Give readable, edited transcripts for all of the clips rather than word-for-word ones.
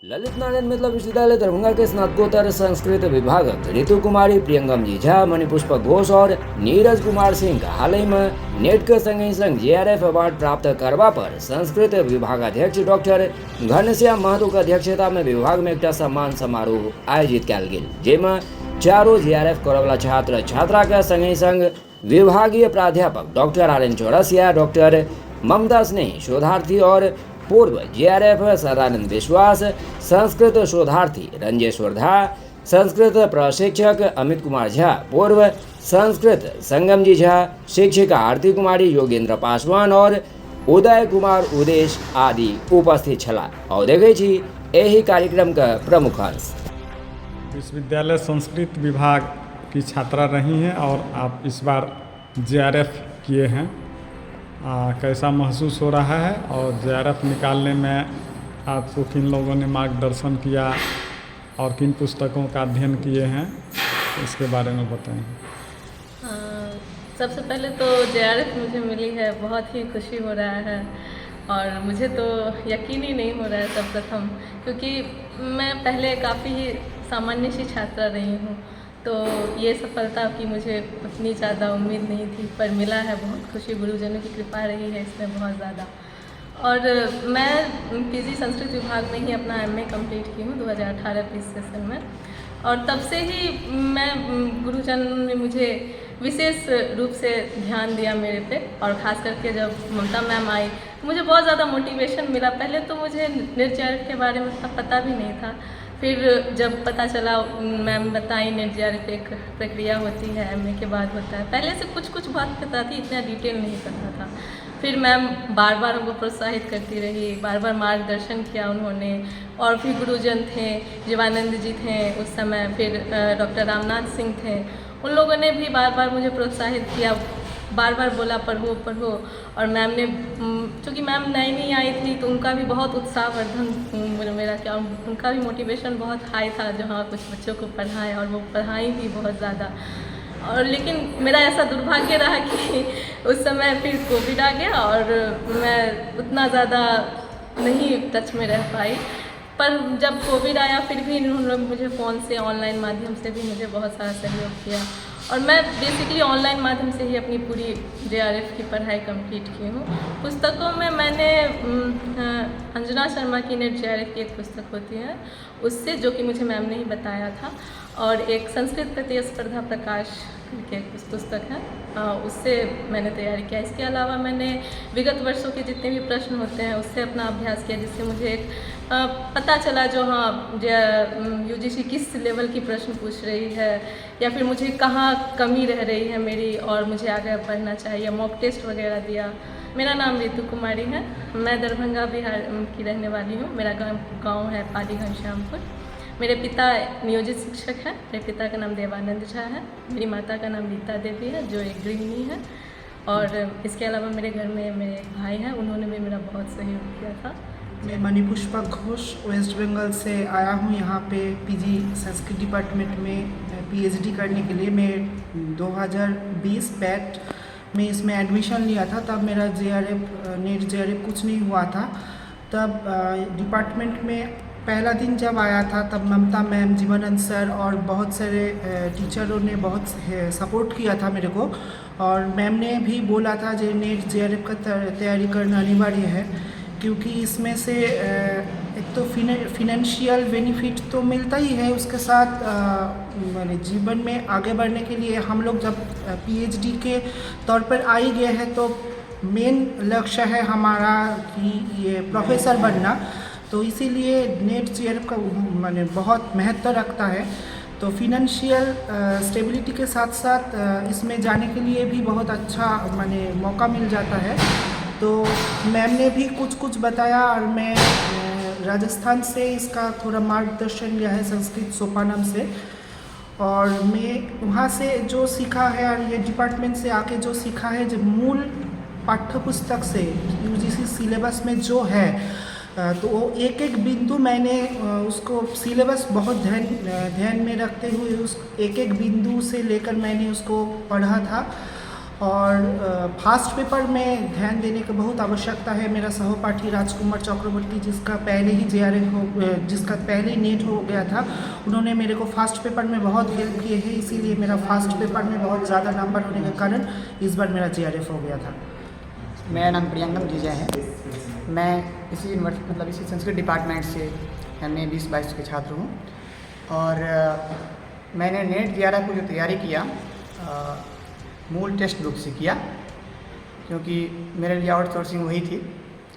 ललित नारायण मिथिला विश्वविद्यालय दरभंगा के स्नातकोत्तर संस्कृत विभागक ऋतु कुमारी, प्रियंगम जी झा, मणिपुष्प घोष और नीरज कुमार सिंह हाल ही में नेट के संग संग JRF अवार्ड प्राप्त करवा पर संस्कृत विभागाध्यक्ष डॉक्टर घनश्याम महतो की अध्यक्षता में विभाग में एक सम्मान समारोह आयोजित किया गेल, जेमें चारों JRF करवला छात्र छात्रा के संग संग विभागीय प्राध्यापक डॉक्टर RN चौरसिया, डॉक्टर ममता स्नेह शोधार्थी और पूर्व JRF सदानंद विश्वास, संस्कृत शोधार्थी रंजेश्वर झा, संस्कृत प्रशिक्षक अमित कुमार झा, पूर्व संस्कृत संगम जी झा, शिक्षिका आरती कुमारी, योगेंद्र पासवान और उदय कुमार उदेश आदि उपस्थित छला। और देखे छी यही कार्यक्रम का प्रमुख अंश। विश्वविद्यालय संस्कृत विभाग की छात्रा रही हैं और आप इस बार JRF किए हैं। कैसा महसूस हो रहा है और JRF निकालने में आपको किन लोगों ने मार्गदर्शन किया और किन पुस्तकों का अध्ययन किए हैं, इसके बारे में बताएं। सबसे पहले तो JRF मुझे मिली है, बहुत ही खुशी हो रहा है और मुझे तो यकीन ही नहीं हो रहा है सर्वप्रथम, क्योंकि मैं पहले काफ़ी ही सामान्य सी छात्रा रही हूँ, तो ये सफलता की मुझे उतनी ज़्यादा उम्मीद नहीं थी, पर मिला है। बहुत खुशी, गुरुजनों की कृपा रही है इसमें बहुत ज़्यादा। और मैं PG संस्कृत विभाग में ही अपना MA कंप्लीट की हूँ 2018-20 सेशन में, और तब से ही मैं गुरुजन ने मुझे विशेष रूप से ध्यान दिया मेरे पे, और ख़ास करके जब ममता मैम आई मुझे बहुत ज़्यादा मोटिवेशन मिला। पहले तो मुझे नेट JRF के बारे में उतना पता भी नहीं था, फिर जब पता चला मैम बताई नेट JRF एक प्रक्रिया होती है, MA के बाद होता है। पहले से कुछ बात पता थी, इतना डिटेल नहीं पता था। फिर मैम बार बार हमको प्रोत्साहित करती रही, बार बार मार्गदर्शन किया उन्होंने, और भी गुरुजन थे, जीवानंद जी थे उस समय, फिर डॉक्टर रामनाथ सिंह थे, उन लोगों ने भी बार बार मुझे प्रोत्साहित किया, बार बार बोला पढ़ो। और मैम ने, चूँकि मैम नई आई थी तो उनका भी बहुत उत्साहवर्धन मेरा क्या, उनका भी मोटिवेशन बहुत हाई था, जहाँ कुछ बच्चों को पढ़ाएं, और वो पढ़ाई भी बहुत ज़्यादा। और लेकिन मेरा ऐसा दुर्भाग्य रहा कि उस समय फिर कोविड आ गया और मैं उतना ज़्यादा नहीं टच में रह पाई। पर जब कोविड आया फिर भी उन लोग मुझे फ़ोन से, ऑनलाइन माध्यम से भी मुझे बहुत सारा सहयोग किया, और मैं बेसिकली ऑनलाइन माध्यम से ही अपनी पूरी JRF की पढ़ाई कंप्लीट की हूँ। पुस्तकों में मैंने अंजना शर्मा की नेट JRF की एक पुस्तक होती है उससे, जो कि मुझे मैम ने ही बताया था, और एक संस्कृत प्रतिस्पर्धा प्रकाश की एक पुस्तक है, उससे मैंने तैयारी किया। इसके अलावा मैंने विगत वर्षों के जितने भी प्रश्न होते हैं उससे अपना अभ्यास किया, जिससे मुझे एक पता चला जो UGC किस लेवल की प्रश्न पूछ रही है, या फिर मुझे कहाँ कमी रह रही है मेरी और मुझे आगे पढ़ना चाहिए। मॉक टेस्ट वगैरह दिया। मेरा नाम ऋतु कुमारी है, मैं दरभंगा बिहार की रहने वाली हूँ। मेरा गाँव है पाली घनश्यामपुर। मेरे पिता नियोजित शिक्षक हैं, मेरे पिता का नाम देवानंद झा है, मेरी माता का नाम रीता देवी है जो एक गृहिणी है, और इसके अलावा मेरे घर में मेरे एक भाई हैं, उन्होंने भी मेरा बहुत सहयोग किया था। मैं मणिपुष्प घोष वेस्ट बंगाल से आया हूँ यहाँ पे PG संस्कृत डिपार्टमेंट में PhD करने के लिए। मैं 2020 बैच में इसमें एडमिशन लिया था, तब मेरा नेट JRF कुछ नहीं हुआ था। तब डिपार्टमेंट में पहला दिन जब आया था तब ममता मैम, जीवानंद सर और बहुत सारे टीचरों ने बहुत सपोर्ट किया था मेरे को, और मैम ने भी बोला था जो नेट JRF का तैयारी करना अनिवार्य है, क्योंकि इसमें से एक तो फिनेंशियल बेनिफिट तो मिलता ही है, उसके साथ मैंने जीवन में आगे बढ़ने के लिए हम लोग जब PhD के तौर पर आ ही गए हैं तो मेन लक्ष्य है हमारा कि ये प्रोफेसर बनना, तो इसीलिए नेट JRF का मैंने बहुत महत्व रखता है। तो फिनेंशियल स्टेबिलिटी के साथ साथ इसमें जाने के लिए भी बहुत अच्छा मैंने मौका मिल जाता है। तो मैम ने भी कुछ बताया, और मैं राजस्थान से इसका थोड़ा मार्गदर्शन लिया है संस्कृत सोपानम से, और मैं वहाँ से जो सीखा है और ये डिपार्टमेंट से आके जो सीखा है, जो मूल पाठ्य पुस्तक से UGC सिलेबस में जो है, तो वो एक बिंदु मैंने उसको सिलेबस बहुत ध्यान में रखते हुए उस एक बिंदु से लेकर मैंने उसको पढ़ा था, और फास्ट पेपर में ध्यान देने की बहुत आवश्यकता है। मेरा सहपाठी राजकुमार चक्रवर्ती जिसका पहले ही जिसका पहले ही नेट हो गया था, उन्होंने मेरे को फास्ट पेपर में बहुत हेल्प किए हैं, इसीलिए मेरा फास्ट पेपर में बहुत ज़्यादा नंबर होने के कारण इस बार मेरा JRF हो गया था। मेरा नाम प्रियंगम जीजा है। मैं इसी यूनिवर्सिटी मतलब इसी संस्कृत डिपार्टमेंट से MA 2022 के छात्र हूँ और मैंने नेट JRF को जो तैयारी किया मूल टेक्स्ट बुक से किया, क्योंकि मेरे लिए आउटसोर्सिंग वही थी,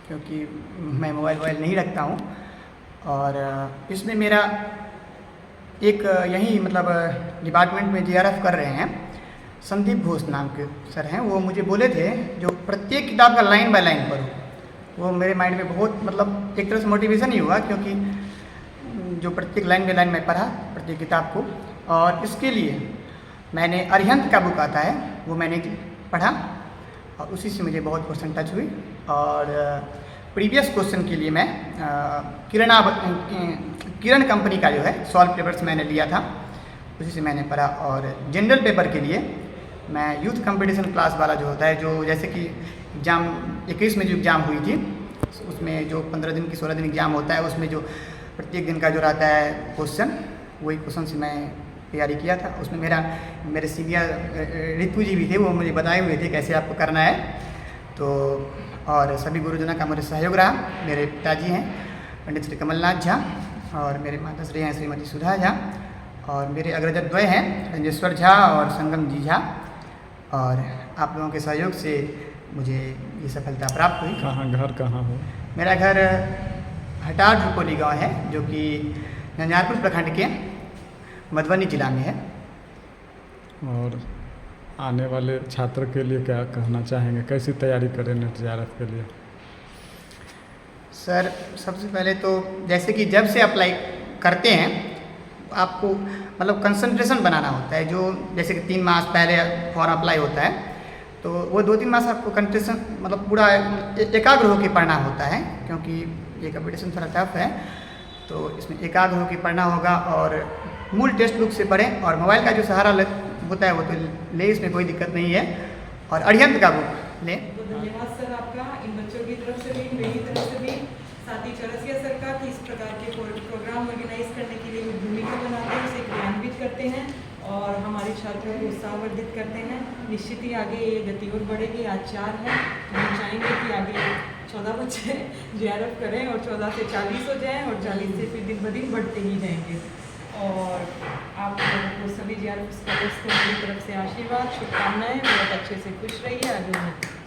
क्योंकि मैं मोबाइल नहीं रखता हूँ। और इसमें मेरा एक यहीं मतलब डिपार्टमेंट में JRF कर रहे हैं संदीप घोष नाम के सर हैं, वो मुझे बोले थे जो प्रत्येक किताब का लाइन बाय लाइन पढ़ो। वो मेरे माइंड में बहुत मतलब एक तरह से मोटिवेशन ही हुआ, क्योंकि जो प्रत्येक लाइन बाय लाइन मैं पढ़ा प्रत्येक किताब को, और इसके लिए मैंने अरिहंत का बुक आता है वो मैंने पढ़ा और उसी से मुझे बहुत क्वेश्चन टच हुई। और प्रीवियस क्वेश्चन के लिए मैं किरण कंपनी का जो है सॉल्व पेपर्स मैंने लिया था, उसी से मैंने पढ़ा। और जनरल पेपर के लिए मैं यूथ कंपटीशन क्लास वाला जो होता है, जो जैसे कि एग्ज़ाम 21 में जो एग्ज़ाम हुई थी उसमें जो 15 दिन की 16 दिन एग्ज़ाम होता है, उसमें जो प्रत्येक दिन का जो रहता है क्वेश्चन, वही क्वेश्चन से मैं तैयारी किया था। उसमें मेरे सीनियर रितु जी भी थे, वो मुझे बताए हुए थे कैसे आपको करना है। तो और सभी गुरुजनों का मुझे सहयोग रहा। मेरे पिताजी हैं पंडित श्री कमलनाथ झा और मेरे माताश्री हैं श्रीमती सुधा झा, और मेरे अग्रज द्वय हैं रंजेश्वर झा और संगम जी झा, और आप लोगों के सहयोग से मुझे ये सफलता प्राप्त हुई। घर कहाँ हो? मेरा घर हटार ढुकोली गाँव है, जो कि झंझारपुर प्रखंड के मधुबनी जिला में है। और आने वाले छात्र के लिए क्या कहना चाहेंगे, कैसी तैयारी करें नेट JRF के लिए? सर सबसे पहले तो जैसे कि जब से अप्लाई करते हैं आपको मतलब कंसंट्रेशन बनाना होता है। जो जैसे कि 3 मास पहले फॉर्म अप्लाई होता है तो वो 2-3 मास आपको कंसंट्रेशन मतलब पूरा एकाग्र होकर पढ़ना होता है, क्योंकि ये कंपटीशन थोड़ा टफ है। तो इसमें एकाग्र होकर पढ़ना होगा और मूल टेक्स्ट बुक से पढ़ें, और मोबाइल का जो सहारा होता है वो तो ले, इसमें कोई दिक्कत नहीं है, और अरिहंत का बुक लें। तो धन्यवाद सर आपका, इन बच्चों की तरफ से भी मेरी तरफ से भी, साथ ही चौरसिया सर का कि इस प्रकार के प्रोग्राम ऑर्गेनाइज करने के लिए वो भूमिका बनाते हैं, उसे क्रियान्वित करते हैं और हमारे छात्रों को उत्साहवर्धित करते हैं। निश्चित ही आगे ये गति और बढ़ेगी। आज 4 है, तो हम चाहेंगे कि आगे 14 बच्चे JRF करें और 14 से 40 हो जाएं और 40 से फिर दिन ब दिन बढ़ते ही जाएंगे। और आप लोगों को सभी JRF स्कॉलर्स को मेरी तरफ से आशीर्वाद, शुभकामनाएं। बहुत अच्छे से खुश रहिए, आगे बढ़िए।